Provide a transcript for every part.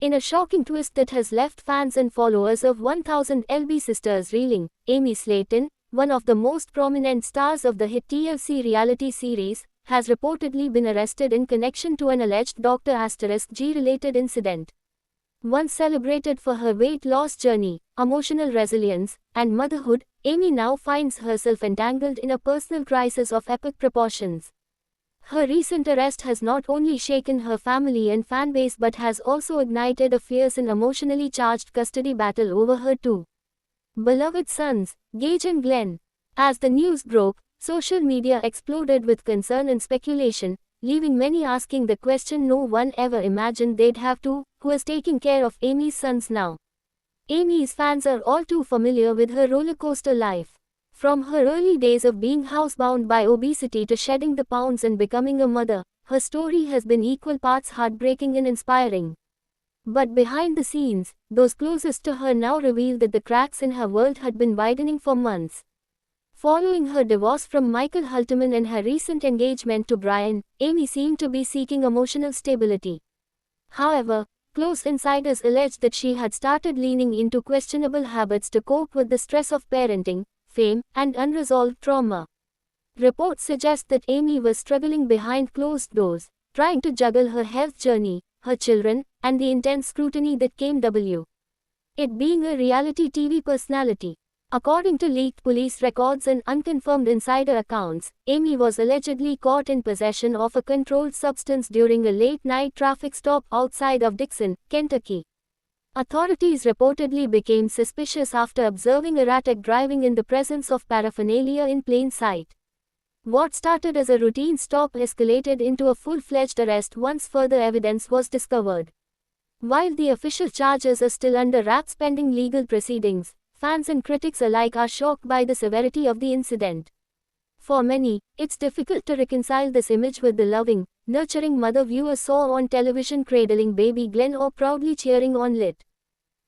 In a shocking twist that has left fans and followers of 1000 LB Sisters reeling, Amy Slayton, one of the most prominent stars of the hit TLC reality series, has reportedly been arrested in connection to an alleged Dr. G-related incident. Once celebrated for her weight loss journey, emotional resilience, and motherhood, Amy now finds herself entangled in a personal crisis of epic proportions. Her recent arrest has not only shaken her family and fanbase but has also ignited a fierce and emotionally charged custody battle over her two beloved sons, Gage and Glenn. As the news broke, social media exploded with concern and speculation, leaving many asking the question no one ever imagined they'd have to: who is taking care of Amy's sons now? Amy's fans are all too familiar with her rollercoaster life. From her early days of being housebound by obesity to shedding the pounds and becoming a mother, her story has been equal parts heartbreaking and inspiring. But behind the scenes, those closest to her now reveal that the cracks in her world had been widening for months. Following her divorce from Michael Halterman and her recent engagement to Brian, Amy seemed to be seeking emotional stability. However, close insiders alleged that she had started leaning into questionable habits to cope with the stress of parenting, fame, and unresolved trauma. Reports suggest that Amy was struggling behind closed doors, trying to juggle her health journey, her children, and the intense scrutiny that came with it being a reality TV personality. According to leaked police records and unconfirmed insider accounts, Amy was allegedly caught in possession of a controlled substance during a late-night traffic stop outside of Dixon, Kentucky. Authorities reportedly became suspicious after observing erratic driving in the presence of paraphernalia in plain sight. What started as a routine stop escalated into a full-fledged arrest once further evidence was discovered. While the official charges are still under wraps pending legal proceedings, fans and critics alike are shocked by the severity of the incident. For many, it's difficult to reconcile this image with the loving, nurturing mother viewers saw on television cradling baby Glenn or proudly cheering on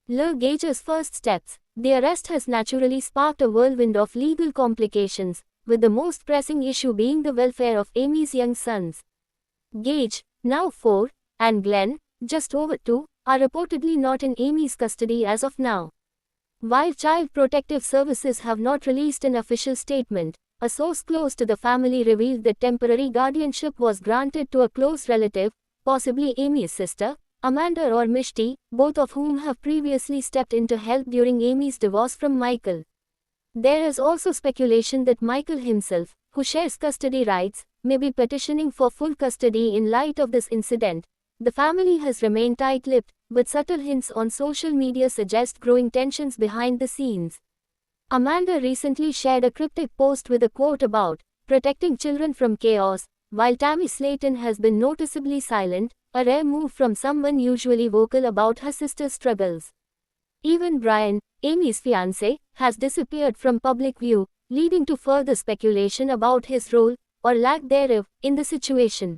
Lil Gage's first steps. The arrest has naturally sparked a whirlwind of legal complications, with the most pressing issue being the welfare of Amy's young sons. Gage, now 4, and Glenn, just over 2, are reportedly not in Amy's custody as of now. While Child Protective Services have not released an official statement, a source close to the family revealed that temporary guardianship was granted to a close relative, possibly Amy's sister, Amanda or Mishti, both of whom have previously stepped in to help during Amy's divorce from Michael. There is also speculation that Michael himself, who shares custody rights, may be petitioning for full custody in light of this incident. The family has remained tight-lipped, but subtle hints on social media suggest growing tensions behind the scenes. Amanda recently shared a cryptic post with a quote about protecting children from chaos, while Tammy Slayton has been noticeably silent, a rare move from someone usually vocal about her sister's struggles. Even Brian, Amy's fiancé, has disappeared from public view, leading to further speculation about his role, or lack thereof, in the situation.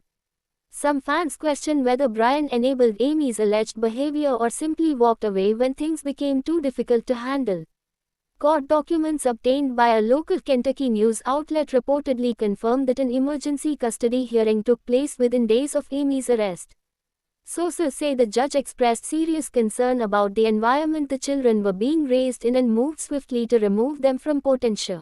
Some fans question whether Brian enabled Amy's alleged behavior or simply walked away when things became too difficult to handle. Court documents obtained by a local Kentucky news outlet reportedly confirmed that an emergency custody hearing took place within days of Amy's arrest. Sources say the judge expressed serious concern about the environment the children were being raised in and moved swiftly to remove them from potential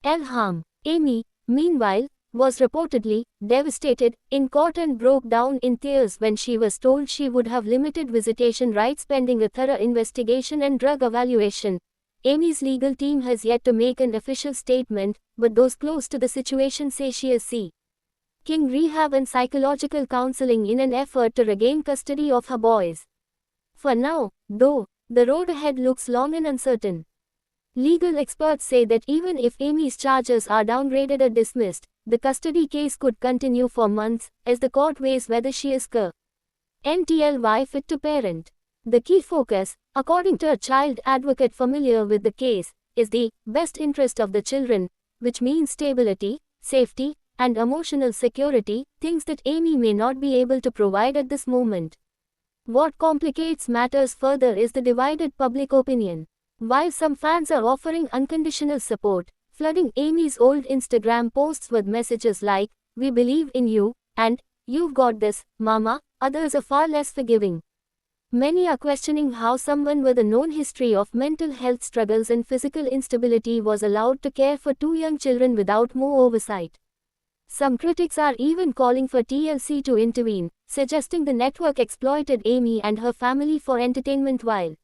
harm. Amy, meanwhile, was reportedly devastated in court and broke down in tears when she was told she would have limited visitation rights pending a thorough investigation and drug evaluation. Amy's legal team has yet to make an official statement, but those close to the situation say she is seeking rehab and psychological counseling in an effort to regain custody of her boys. For now, though, the road ahead looks long and uncertain. Legal experts say that even if Amy's charges are downgraded or dismissed, the custody case could continue for months, as the court weighs whether she is NTLY fit to parent. The key focus, according to a child advocate familiar with the case, is the best interest of the children, which means stability, safety, and emotional security, things that Amy may not be able to provide at this moment. What complicates matters further is the divided public opinion. While some fans are offering unconditional support, flooding Amy's old Instagram posts with messages like, "We believe in you," and "You've got this, Mama," others are far less forgiving. Many are questioning how someone with a known history of mental health struggles and physical instability was allowed to care for two young children without more oversight. Some critics are even calling for TLC to intervene, suggesting the network exploited Amy and her family for entertainment while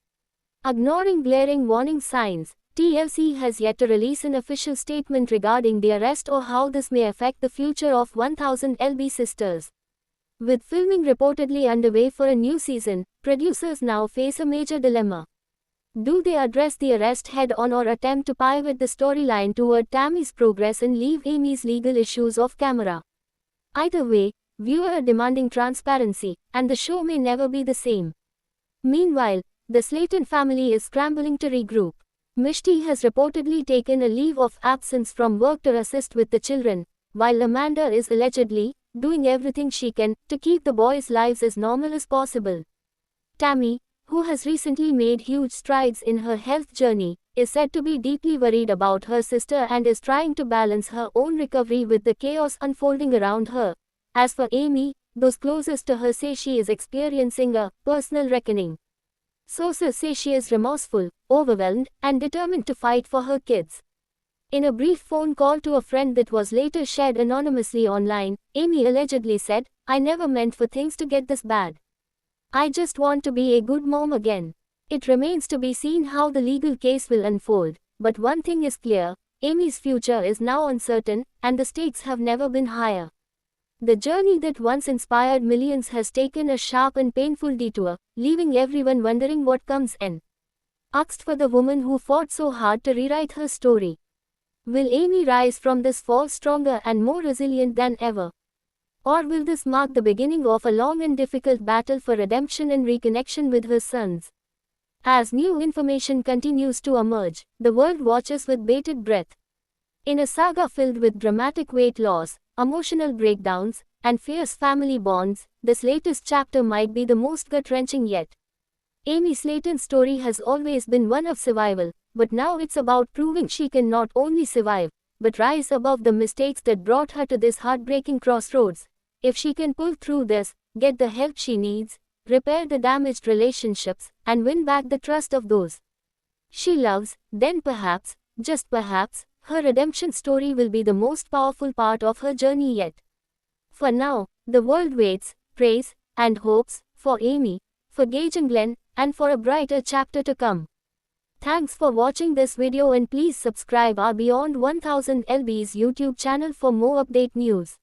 ignoring glaring warning signs. TLC has yet to release an official statement regarding the arrest or how this may affect the future of 1000 LB Sisters. With filming reportedly underway for a new season, producers now face a major dilemma. Do they address the arrest head-on or attempt to pivot the storyline toward Tammy's progress and leave Amy's legal issues off camera? Either way, viewers are demanding transparency, and the show may never be the same. Meanwhile, the Slayton family is scrambling to regroup. Mishti has reportedly taken a leave of absence from work to assist with the children, while Amanda is allegedly doing everything she can to keep the boys' lives as normal as possible. Tammy, who has recently made huge strides in her health journey, is said to be deeply worried about her sister and is trying to balance her own recovery with the chaos unfolding around her. As for Amy, those closest to her say she is experiencing a personal reckoning. Sources say she is remorseful, overwhelmed, and determined to fight for her kids. In a brief phone call to a friend that was later shared anonymously online, Amy allegedly said, "I never meant for things to get this bad. I just want to be a good mom again." It remains to be seen how the legal case will unfold, but one thing is clear, Amy's future is now uncertain, and the stakes have never been higher. The journey that once inspired millions has taken a sharp and painful detour, leaving everyone wondering what comes next for the woman who fought so hard to rewrite her story. Will Amy rise from this fall stronger and more resilient than ever? Or will this mark the beginning of a long and difficult battle for redemption and reconnection with her sons? As new information continues to emerge, the world watches with bated breath. In a saga filled with dramatic weight loss, emotional breakdowns, and fierce family bonds, this latest chapter might be the most gut-wrenching yet. Amy Slayton's story has always been one of survival, but now it's about proving she can not only survive, but rise above the mistakes that brought her to this heartbreaking crossroads. If she can pull through this, get the help she needs, repair the damaged relationships, and win back the trust of those she loves, then perhaps, just perhaps, her redemption story will be the most powerful part of her journey yet. For now, the world waits, prays, and hopes for Amy, for Gage and Glenn, and for a brighter chapter to come. Thanks for watching this video and please subscribe our Beyond 1000 LB's YouTube channel for more update news.